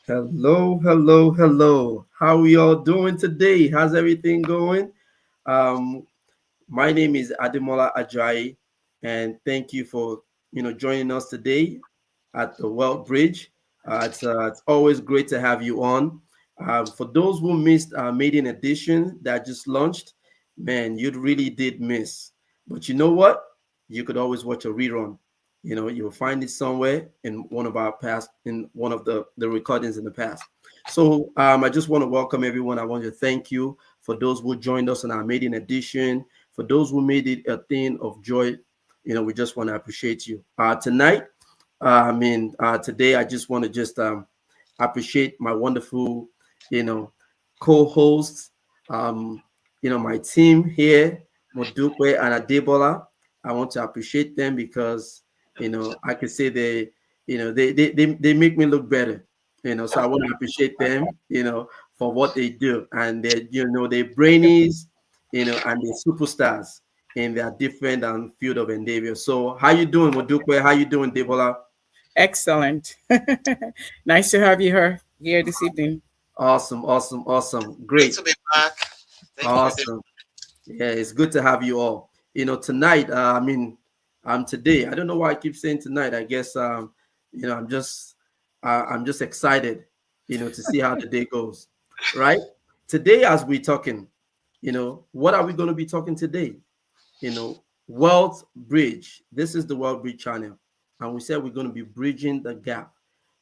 Hello, hello, hello. How we all doing today? How's everything going? Um, my name is Ademola Ajayi, and thank you for joining us today at the Wealth Bridge. It's always great to have you on. For those who missed our maiden edition that just launched, man, you really did miss. But you know what? You could always watch a rerun. You'll find it somewhere in one of our past, in one of the recordings in the past. So I just want to welcome everyone. I want to thank you for those who joined us on our maiden edition. For those who made it a thing of joy, we just want to appreciate you. Tonight, today, I just want to just appreciate my wonderful, you know, co-hosts, my team here, Modukwe and Adebola. I want to appreciate them because, I can say they make me look better, so I want to appreciate them, for what they do. And they're brainies, and they're superstars in their different field of endeavor. So how you doing, Modukwe? How you doing, Debola? Excellent. Nice to have you here this evening. Awesome, awesome, awesome. Great Great. to be back. Thank you. Awesome. Yeah, it's good to have you all. Tonight, today, I don't know why I keep saying tonight. I guess, I'm just excited, to see how the day goes, right? Today, as we're talking, what are we going to be talking today? Wealth Bridge. This is the Wealth Bridge channel. And we said we're going to be bridging the gap.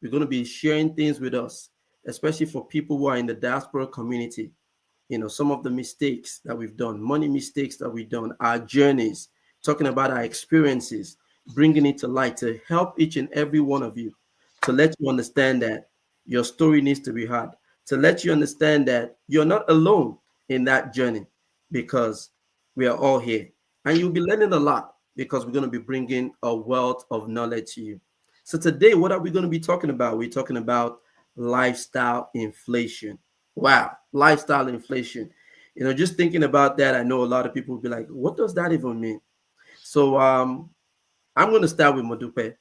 We're going to be sharing things with us, especially for people who are in the diaspora community. Some of the mistakes that we've done, money mistakes that we've done, our journeys, talking about our experiences, bringing it to light to help each and every one of you, to let you understand that your story needs to be heard, to let you understand that you're not alone in that journey, because we are all here. And you'll be learning a lot because we're going to be bringing a wealth of knowledge to you. So today, what are we going to be talking about? We're talking about lifestyle inflation. Wow, lifestyle inflation. Just thinking about that, I know a lot of people will be like, what does that even mean? So I'm going to start with Modupe.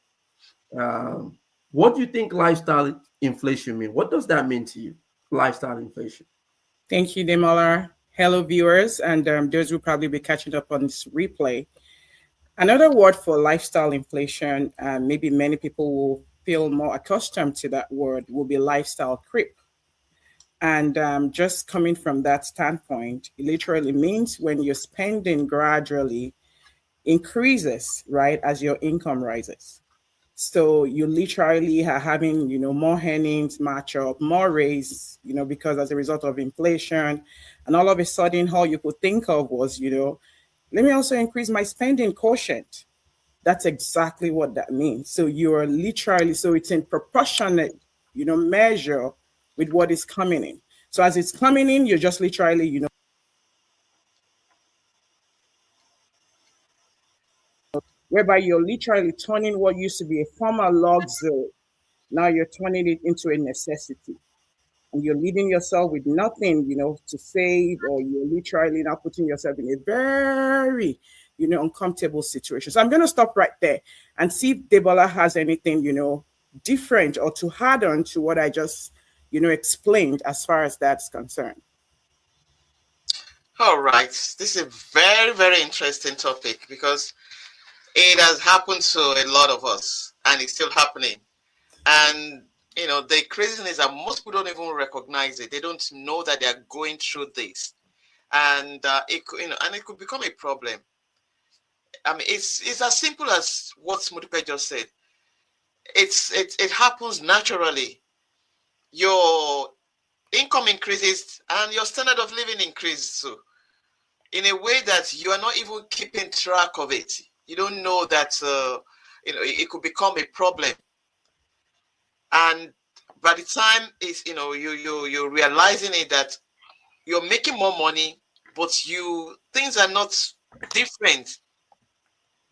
What do you think lifestyle inflation mean? What does that mean to you? Lifestyle inflation. Thank you, Demola. Hello, viewers, and those who probably be catching up on this replay. Another word for lifestyle inflation, maybe many people will feel more accustomed to that word, will be lifestyle creep. And just coming from that standpoint, it literally means when your spending gradually increases, right, as your income rises. So you literally are having, more earnings match up, more raise, because as a result of inflation, and all of a sudden, all you could think of was, let me also increase my spending quotient. That's exactly what that means. So you're literally, so it's in proportionate, measure with what is coming in. So as it's coming in, you're just literally, whereby you're literally turning what used to be a former luxury, now you're turning it into a necessity. And you're leaving yourself with nothing, to save, or you're literally now putting yourself in a very, uncomfortable situation. So I'm going to stop right there and see if Debola has anything, different or to add on to what I just, explained as far as that's concerned. All right. This is a very, very interesting topic because it has happened to a lot of us and it's still happening. And the craziness is that most people don't even recognize it. They don't know that they are going through this, and it could become a problem. I mean, it's as simple as what Smutupe just said. It happens naturally. Your income increases and your standard of living increases too, in a way that you are not even keeping track of it. You don't know that it could become a problem, and by the time it's you're realizing it that you're making more money, but things are not different.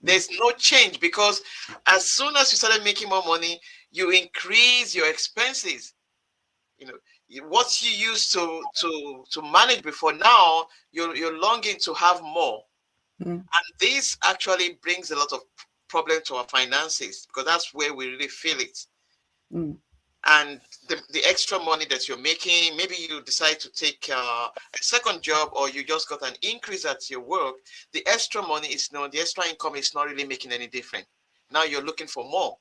There's no change because as soon as you started making more money, you increase your expenses. You know what you used to manage before, now you're longing to have more, Mm, and this actually brings a lot of problem to our finances because that's where we really feel it. mm, and the extra money that you're making, maybe you decide to take a second job, or you just got an increase at your work. The extra money is no, the extra income is not really making any difference. Now you're looking for more.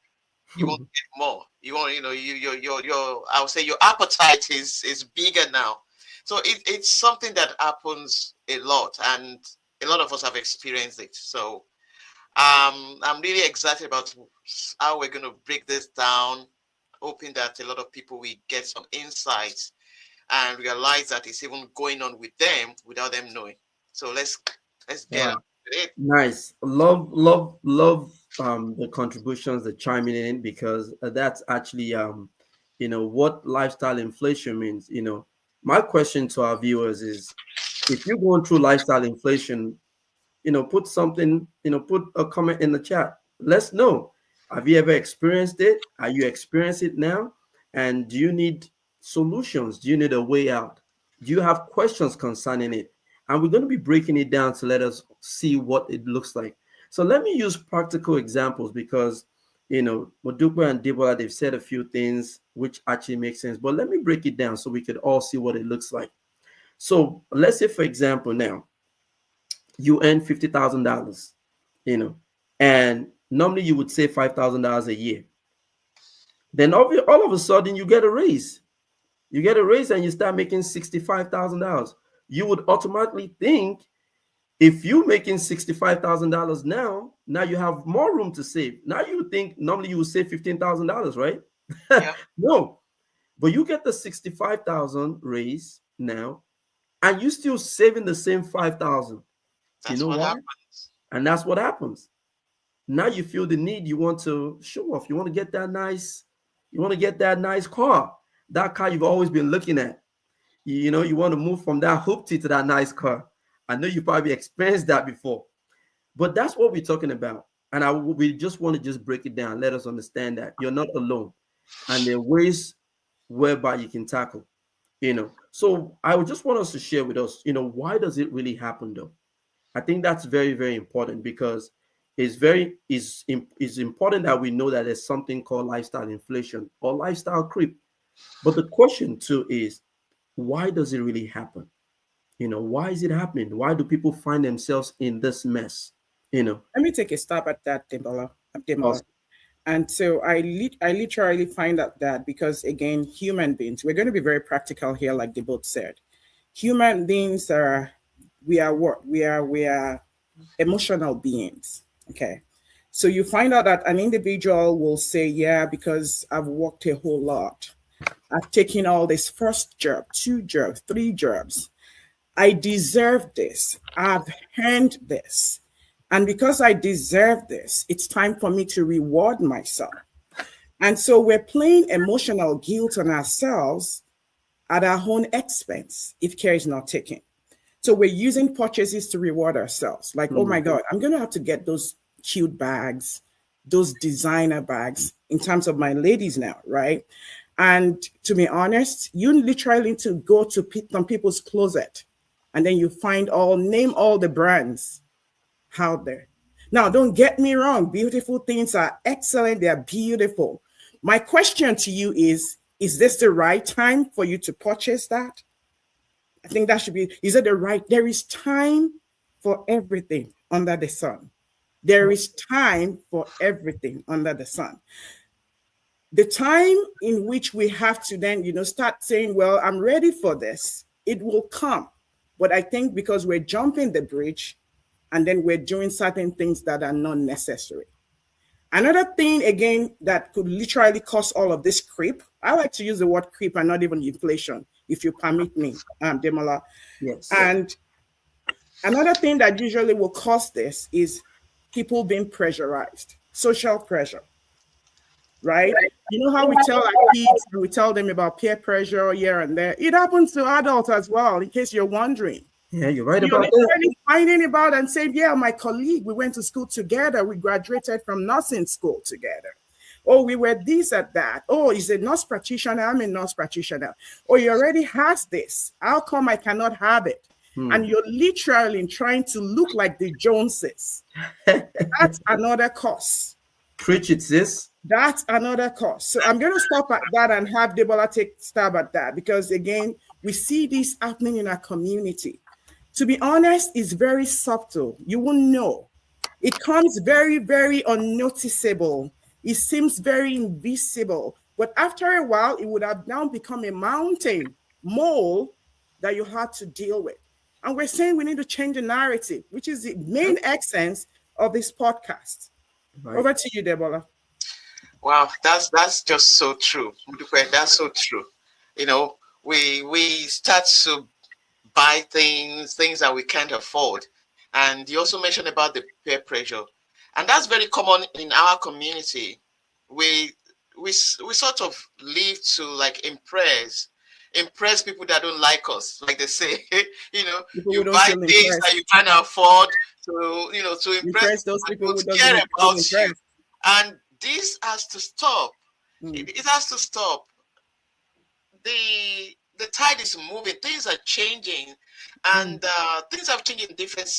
You want to get more. You want, your I would say your appetite is bigger now. So it's something that happens a lot, and a lot of us have experienced it. So I'm really excited about how we're going to break this down, hoping that a lot of people will get some insights and realize that it's even going on with them without them knowing. So let's get on Wow. with it. Nice. Love the contributions, the chiming in, because that's actually what lifestyle inflation means. My question to our viewers is, if you're going through lifestyle inflation, put something, put a comment in the chat. Let's know. Have you ever experienced it? Are you experiencing it now? And do you need solutions? Do you need a way out? Do you have questions concerning it? And we're going to be breaking it down to let us see what it looks like. So let me use practical examples, because Modupe and Debola, they've said a few things which actually make sense. But let me break it down so we could all see what it looks like. So let's say, for example, now you earn $50,000, and normally you would save $5,000 a year. Then all of a sudden you get a raise. You get a raise and you start making $65,000. You would automatically think, if you're making $65,000 now you have more room to save. Now you would think normally you would save $15,000, right? Yeah, No, but you get the 65,000 raise now, and you still saving the same 5,000. You that's know what why? happens. And that's what happens. Now you feel the need, you want to show off, you want to get that nice, car, that car you've always been looking at. You want to move from that hoopty to that nice car. I know you probably experienced that before, but that's what we're talking about. And we just want to just break it down, let us understand that you're not alone, and there are ways whereby you can tackle. So I would just want us to share with us, why does it really happen though? I think that's very, very important, because it's important that we know that there's something called lifestyle inflation or lifestyle creep. But the question too is, why does it really happen? Why is it happening? Why do people find themselves in this mess? Let me take a stab at that, Demola. Awesome. And so I literally find out that because, again, human beings, we're going to be very practical here, like they both said. Human beings we are what? We are emotional beings. Okay. So you find out that an individual will say, yeah, because I've worked a whole lot. I've taken all this first job, two jobs, three jobs. I deserve this. I've earned this. And because I deserve this, it's time for me to reward myself. And so we're playing emotional guilt on ourselves at our own expense if care is not taken. So we're using purchases to reward ourselves. Like, oh my Mm. God, I'm going to have to get those cute bags, those designer bags in terms of my ladies now, right? And to be honest, you literally need to go to some people's closet and then you name all the brands out there. Now, don't get me wrong. Beautiful things are excellent. They are beautiful. My question to you is this the right time for you to purchase that? I think that should be, is it the right? There is time for everything under the sun. There is time for everything under the sun. The time in which we have to then, start saying, well, I'm ready for this, it will come. But I think because we're jumping the bridge and then we're doing certain things that are not necessary. Another thing, again, that could literally cause all of this creep, I like to use the word creep and not even inflation, if you permit me, Demola. Yes. And another thing that usually will cause this is people being pressurized, social pressure, right? You know how we tell our kids, we tell them about peer pressure here and there. It happens to adults as well, in case you're wondering. Yeah, you're right You're about that. literally finding about and saying, yeah, my colleague, we went to school together. We graduated from nursing school together. Oh, we were this at that. Oh, he's a nurse practitioner. I'm a nurse practitioner. Oh, he already has this. How come I cannot have it? And you're literally trying to look like the Joneses. That's another cause. Preach it, sis. That's another cause. So I'm going to stop at that and have Debola take stab at that, because again, we see this happening in our community. To be honest, it's very subtle. You won't know. It comes very, very unnoticeable. It seems very invisible. But after a while, it would have now become a mountain, mole that you had to deal with. And we're saying we need to change the narrative, which is the main essence of this podcast. Right. Over to you, Debola. Wow, that's just so true. That's so true. You know, we start to buy things that we can't afford. And you also mentioned about the peer pressure. And that's very common in our community. We we sort of live to like impress people that don't like us, like they say. People who You don't buy feel things that impressed. you can't afford to to impress Impress those people people who to care doesn't feel about you. impressed. And this has to stop. Mm. It has to stop. The tide is moving, things are changing, and things have changed in different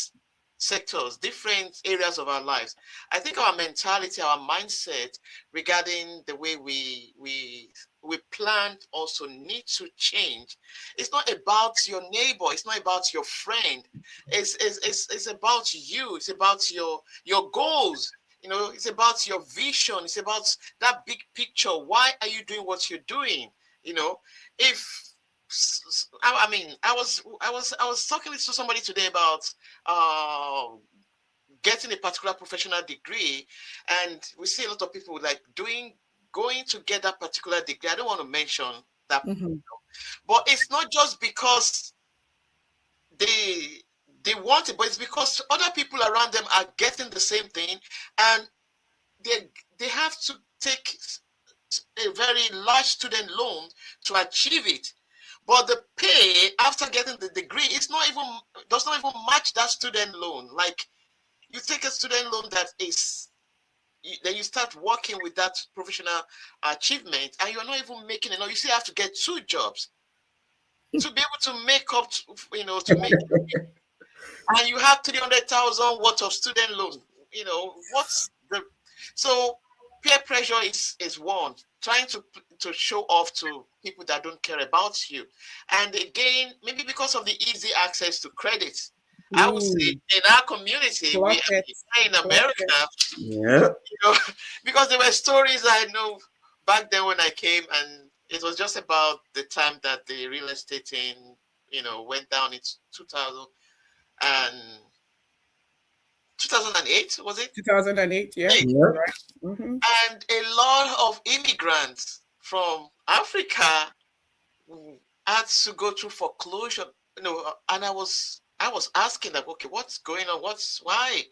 sectors, different areas of our lives. I think our mentality, our mindset regarding the way we plan also need to change. It's not about your neighbor, it's not about your friend. It's about you, it's about your goals. It's about your vision, it's about that big picture. Why are you doing what you're doing? you know if I mean, I was talking to somebody today about uh, getting a particular professional degree, and we see a lot of people like going to get that particular degree. I don't want to mention that, Mhm. but it's not just because they they want it, but it's because other people around them are getting the same thing, and they have to take a very large student loan to achieve it. But the pay after getting the degree is not even does not even match that student loan. Like, you take a student loan that is then you start working with that professional achievement, and you're not even making enough. You still have to get two jobs to be able to make up to make, and you have 300,000 worth of student loan. What's the so peer pressure is one, trying to show off to people that don't care about you. And again, maybe because of the easy access to credit, I would say Ooh, in our community, clock it, in clock it. America, Yeah. because there were stories I know back then when I came, and it was just about the time that the real estate thing went down in 2000 and 2008, was it? 2008, yeah, Eight. you're Yeah. right. Hmm. And a lot of immigrants from Africa had to go through foreclosure. And I was asking them, okay, what's going on? Why?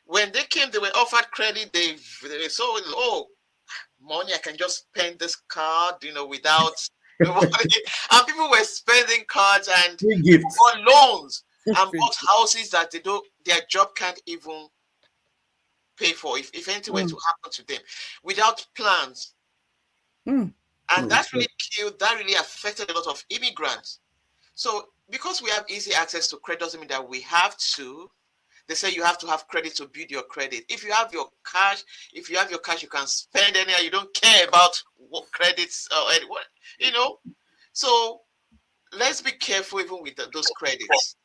When they came, they were offered credit. They saw, oh, money, I can just spend this card, without nobody. And people were spending cards and Free gifts. bought loans and bought houses that their job can't even pay for, if anything were to Mm, happen to them, without plans. mm, And Mm. that really affected a lot of immigrants. So because we have easy access to credit doesn't mean that we have to. They say you have to have credit to build your credit. If you have your cash, you can spend anyhow. You don't care about what credits or what, you know. So let's be careful even with those credits.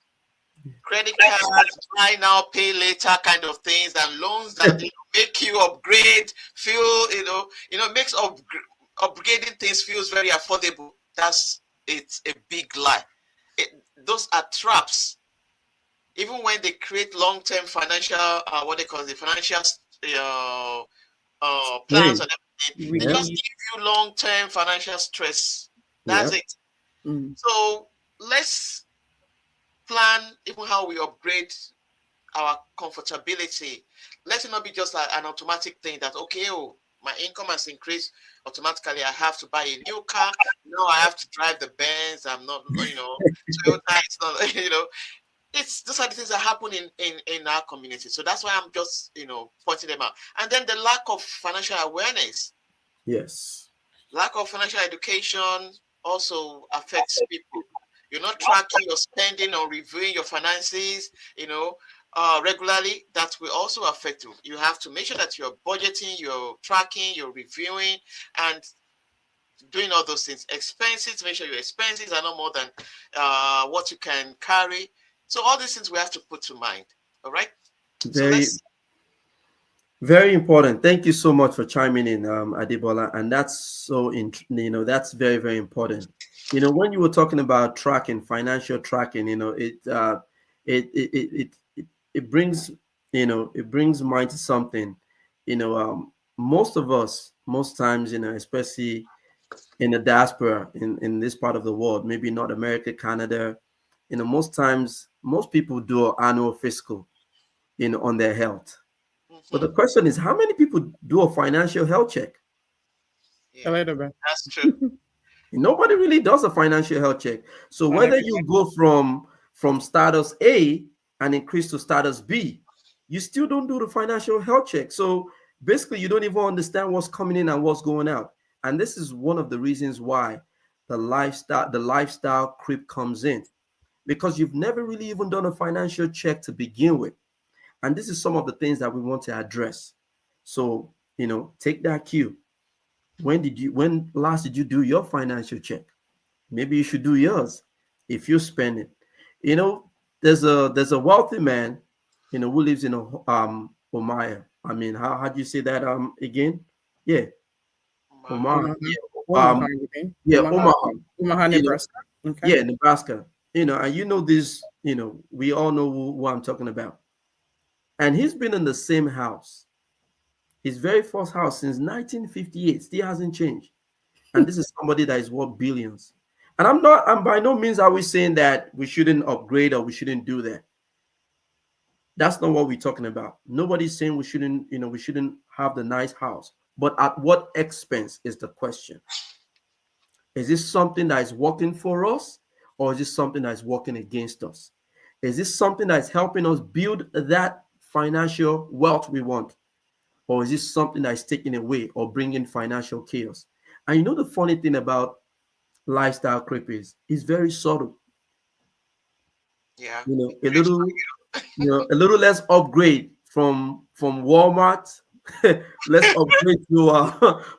Credit cards, buy now, pay later kind of things, and loans that make you upgrade, feel, makes upgrading things feels very affordable. It's a big lie. Those are traps. Even when they create long-term financial, what they call the financial uh, plans Hey. and everything, they Yeah. just relief. give you long-term financial stress. That's Yeah. it. Mm, So let's plan even how we upgrade our comfortability. Let it not be just an automatic thing that, okay, oh, my income has increased automatically. I have to buy a new car. No, I have to drive the Benz. I'm not, Toyota. It's not, it's those are the things that happen in our community. So that's why I'm just, pointing them out. And then the lack of financial awareness, Yes. lack of financial education also affects people. You're not tracking your spending or reviewing your finances. regularly, that will also affect you. You have to make sure that you're budgeting, you're tracking, you're reviewing, and doing all those things. Expenses, make sure your expenses are not more than what you can carry. So all these things we have to put to mind. All right. So Very, let's. very important. Thank you so much for chiming in, Adebola. And that's that's very, very important. When you were talking about tracking, financial tracking, it brings, it brings mind to something. Most of us, most times, especially in the diaspora in this part of the world, maybe North America, Canada, most times, most people do an annual fiscal, on their health. But the Mhm. question is, how many people do a financial health check? A Yeah, little bit. that's true. Nobody really does a financial health check. So On whether every you go from status A and increase to status B, you still don't do the financial health check. So basically, you don't even understand what's coming in and what's going out. And this is one of the reasons why the lifestyle creep comes in, because you've never really even done a financial check to begin with. And this is some of the things that we want to address. So, take that cue. When last did you do your financial check? Maybe you should do yours if you spend it. You know, there's a wealthy man, who lives in Omaya. I mean, how do you say that again? Yeah, Mahal. Omaha. Omaha. Yeah, Omaha, you mean? yeah, Omaha. Omaha. Omaha, You know, Nebraska. Okay. yeah, Nebraska. And this. We all know who I'm talking about. And he's been in the same house, his very first house, since 1958. Still hasn't changed. And this is somebody that is worth billions. And I'm by no means are we saying that we shouldn't upgrade or we shouldn't do that. That's not what we're talking about. Nobody's saying we shouldn't have the nice house. But at what expense is the question? Is this something that is working for us, or is this something that is working against us? Is this something that is helping us build that financial wealth we want? Or is this something that is taking away or bringing financial chaos? And the funny thing about lifestyle creep is it's very subtle. Yeah. A little less upgrade from Walmart. Let's upgrade to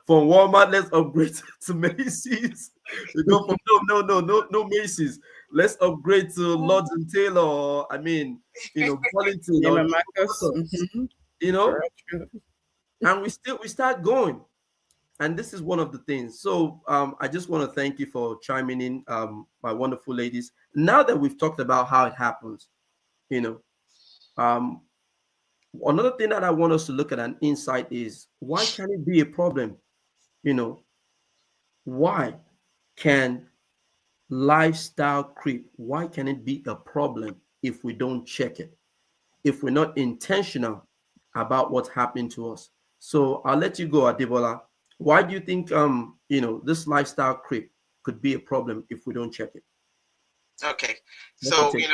from Walmart. Let's upgrade to Macy's. We go from no Macy's. Let's upgrade to Lords and Taylor. Or, I mean, Burlington or Neiman Marcus. Jones. You know, Correct. and we start going. And this is one of the things. So I just want to thank you for chiming in, my wonderful ladies. Now that we've talked about how it happens, you know, um, another thing that I want us to look at an insight is, why can it be a problem? You know, why can lifestyle creep? Why can it be a problem if we don't check it? If we're not intentional about what's happening to us? So I'll let you go, Adebola. Why do you think this lifestyle creep could be a problem if we don't check it? Okay. What's your So, take?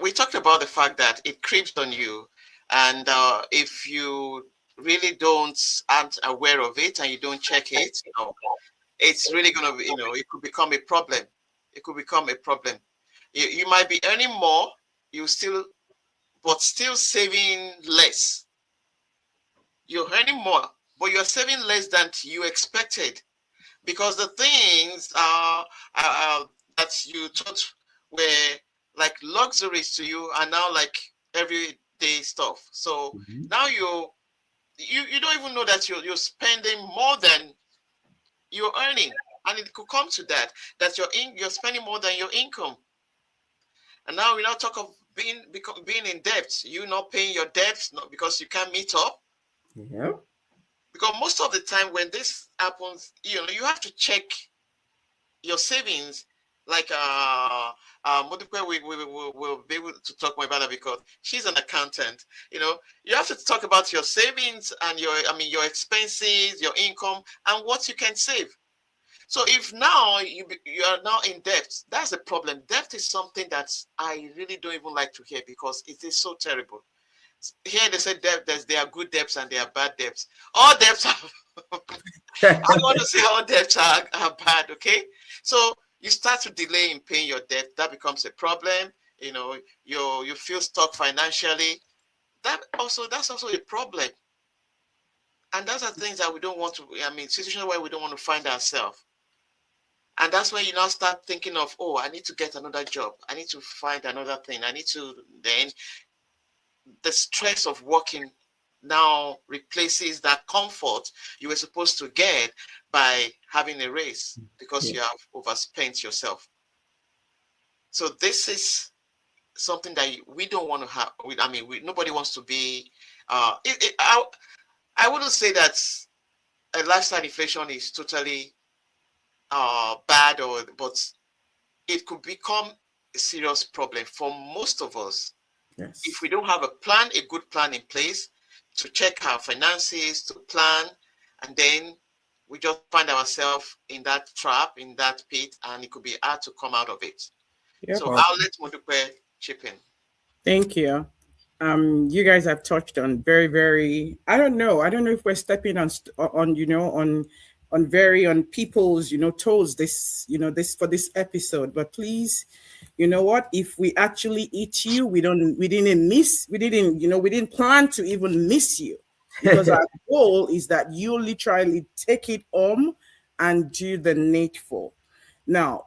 we talked about the fact that it creeps on you. And if you really aren't aware of it and you don't check it, it's really going to be, it could become a problem. It could become a problem. You might be earning more, but still saving less. You're earning more, but you're saving less than you expected, because the things that you thought were like luxuries to you are now like everyday stuff. So Mhm. now you don't even know that you're spending more than you're earning, and it could come to that you're spending more than your income. And now we now talk of being in debt. You not paying your debts, not because you can't meet up. Yeah. Because most of the time when this happens, you have to check your savings. Like Modupe, will be able to talk more about that because she's an accountant. You have to talk about your savings and your expenses, your income, and what you can save. So if now you are now in debt, that's a problem. Debt is something that I really don't even like to hear because it is so terrible. Here they say there are good debts and there are bad debts. All debts are I don't want to say all debts are bad, okay? So you start to delay in paying your debt, that becomes a problem. you feel stuck financially. That's also a problem. And those are things that we don't want to, I mean, situations where we don't want to find ourselves. And that's when you now start thinking of, oh, I need to get another job. I need to find another thing. I need to, then the stress of working now replaces that comfort you were supposed to get by having a raise because you have overspent yourself. So this is something that we don't want to have. I mean, nobody wants to be. I wouldn't say that a lifestyle inflation is totally bad, but it could become a serious problem for most of us. Yes. If we don't have a good plan in place to check our finances, to plan, and then we just find ourselves in that trap, in that pit, and it could be hard to come out of it. Yep. So I'll let Modupe chip in. Thank you. You guys have touched on very, very. I don't know if we're stepping on people's toes this for this episode. But please, you know what? If we actually eat you, we didn't plan to even miss you, because our goal is that you literally take it home and do the needful. Now,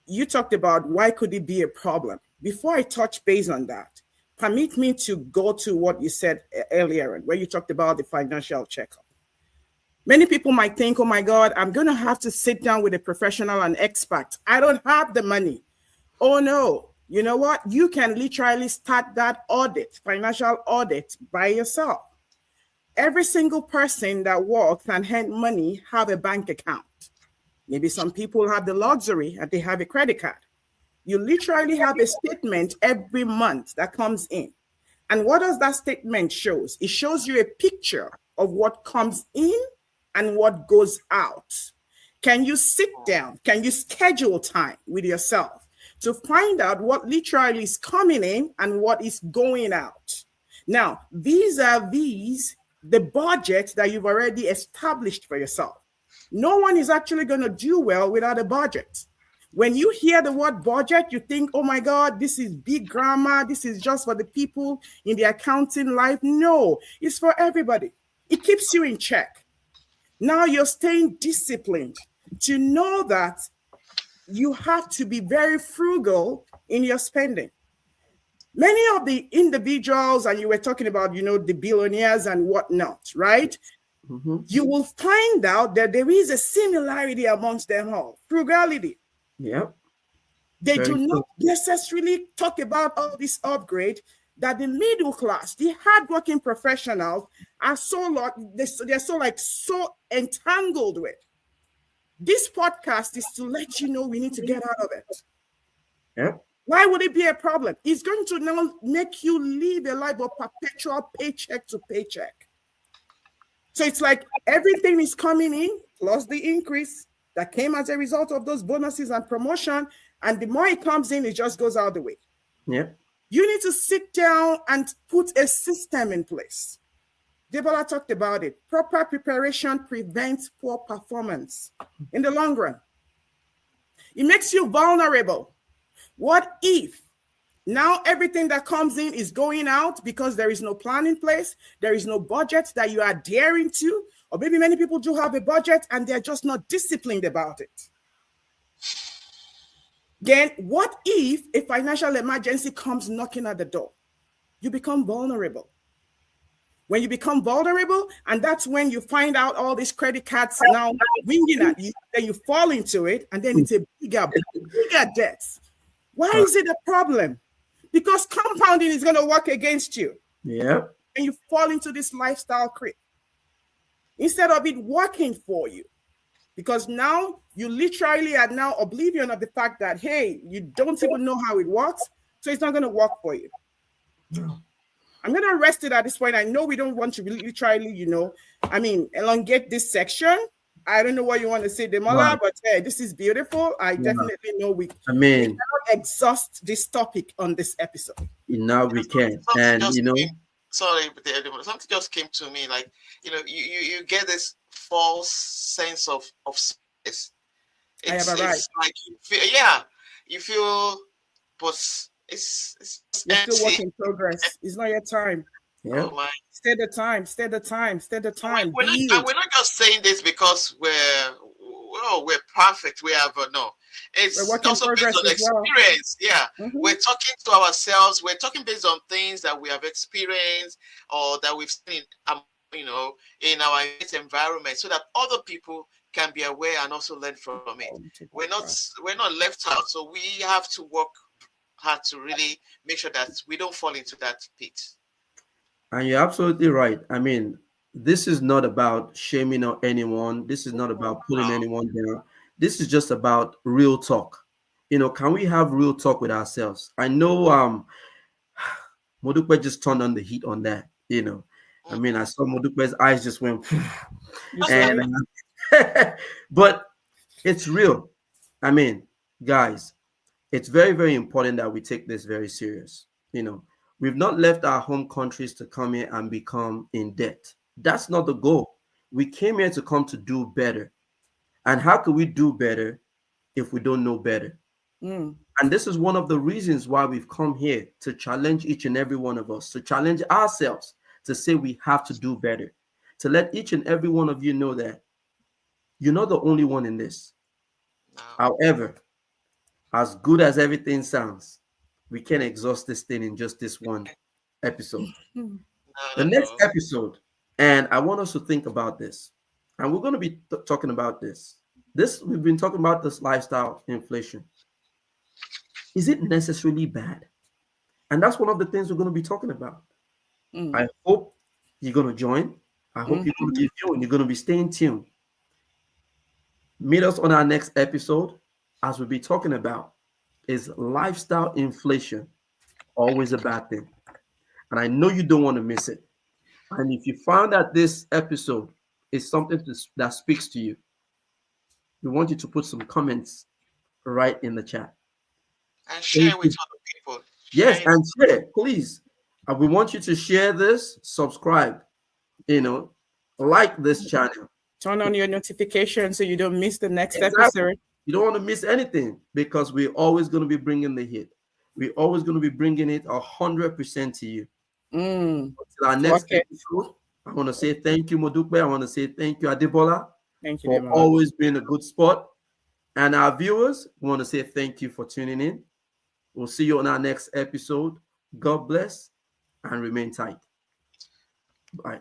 you talked about why could it be a problem. Before I touch base on that, permit me to go to what you said earlier, where you talked about the financial checkup. Many people might think, oh my God, I'm going to have to sit down with a professional and expert. I don't have the money. Oh no. You know what? You can literally start that financial audit by yourself. Every single person that works and earns money have a bank account. Maybe some people have the luxury and they have a credit card. You literally have a statement every month that comes in. And what does that statement show? It shows you a picture of what comes in and what goes out. Can you sit down? Can you schedule time with yourself to find out what literally is coming in and what is going out? Now, these are the budget that you've already established for yourself. No one is actually going to do well without a budget. When you hear the word budget, you think, oh my God, this is big grammar. This is just for the people in the accounting life. No, it's for everybody. It keeps you in check. Now you're staying disciplined to know that you have to be very frugal in your spending. Many of the individuals, and you were talking about, the billionaires and whatnot, right? Mm-hmm. You will find out that there is a similarity amongst them all. Frugality. Yeah. They do not necessarily talk about all this upgrade that the middle class, the hardworking professionals are so entangled with. This podcast is to let you know we need to get out of it. Yeah. Why would it be a problem? It's going to now make you live a life of perpetual paycheck to paycheck. So it's like everything is coming in plus the increase that came as a result of those bonuses and promotion. And the more it comes in, it just goes out the way. Yeah. You need to sit down and put a system in place. Debola talked about it. Proper preparation prevents poor performance in the long run. It makes you vulnerable. What if now everything that comes in is going out because there is no plan in place, there is no budget that you are adhering to, or maybe many people do have a budget and they're just not disciplined about it. Then what if a financial emergency comes knocking at the door? You become vulnerable. When you become vulnerable, and that's when you find out all these credit cards now ringing at you, then you fall into it, and then it's a bigger debt. Why is it a problem? Because compounding is going to work against you. Yeah. And you fall into this lifestyle creep instead of it working for you. Because now you literally are now oblivion of the fact that, hey, you don't even know how it works. So it's not going to work for you. No. I'm going to rest it at this point. I know we don't want to really literally, elongate this section. I don't know what you want to say, Demola, Wow. but hey, this is beautiful. I definitely know we cannot exhaust this topic on this episode. Now we can. And, Sorry, something just came to me. Like, you get this false sense of space. I have arrived. It's like you feel, but It's just You're still work empty. in progress. It's not your time. Yeah. Oh my. Stay the time. Stay the time. Stay the So we, time. we're not and Build. we're not just saying this because we're perfect. We have no. We're It's work in also based progress on as well. experience. Yeah, we're Hmm. talking to ourselves. We're talking based on things that we have experienced or that we've seen, you know, in our immediate environment, so that other people can be aware and also learn from it. We're not we're not left out, so we have to work hard to really make sure that we don't fall into that pit. And you're absolutely right. I mean, this is not about shaming or anyone. This is not about pulling Wow. anyone down. This is just about real talk. Can we have real talk with ourselves? I know Modupe just turned on the heat on that. I mean, I Mhm. saw Modupe's eyes just went You saw and it. but it's real. I mean, guys, it's very, very important that we take this very serious. We've not left our home countries to come here and become in debt. That's not the goal. We came here to come to do better. And how can we do better if we don't know better? Mm. And this is one of the reasons why we've come here to challenge each and every one of us, to challenge ourselves, to say we have to do better, to let each and every one of you know that you're not the only one in this. No, However, as good as everything sounds, we can't exhaust this thing in just this one episode. Mm. The no, no, next no. episode, and I want us to think about this, and we're going to be talking about this. We've been talking about this lifestyle inflation. Is it necessarily bad? And that's one of the things we're going to be talking about. Mm. I hope you're going to join. I hope you're going to Mhm. be tuned. You're going to be staying tuned. Meet us on our next episode as we'll be talking about is lifestyle inflation always a bad thing? And I know you don't want to miss it. And if you found that this episode is something that speaks to you, we want you to put some comments right in the chat. And share with other people. Yes, Share it. and share, please. We want you to share this, subscribe, you know, like this channel. Turn on your notifications so you don't miss the next Exactly. episode. You don't want to miss anything because we're always going to be bringing the hit. We're always going to be bringing it 100% to you. Mm. Until our Clock next it. episode, I want to say thank you, Modupe. I want to say thank you, Adibola, Thank you, for Demola. always being a good sport. And our viewers, we want to say thank you for tuning in. We'll see you on our next episode. God bless and remain tight. Bye.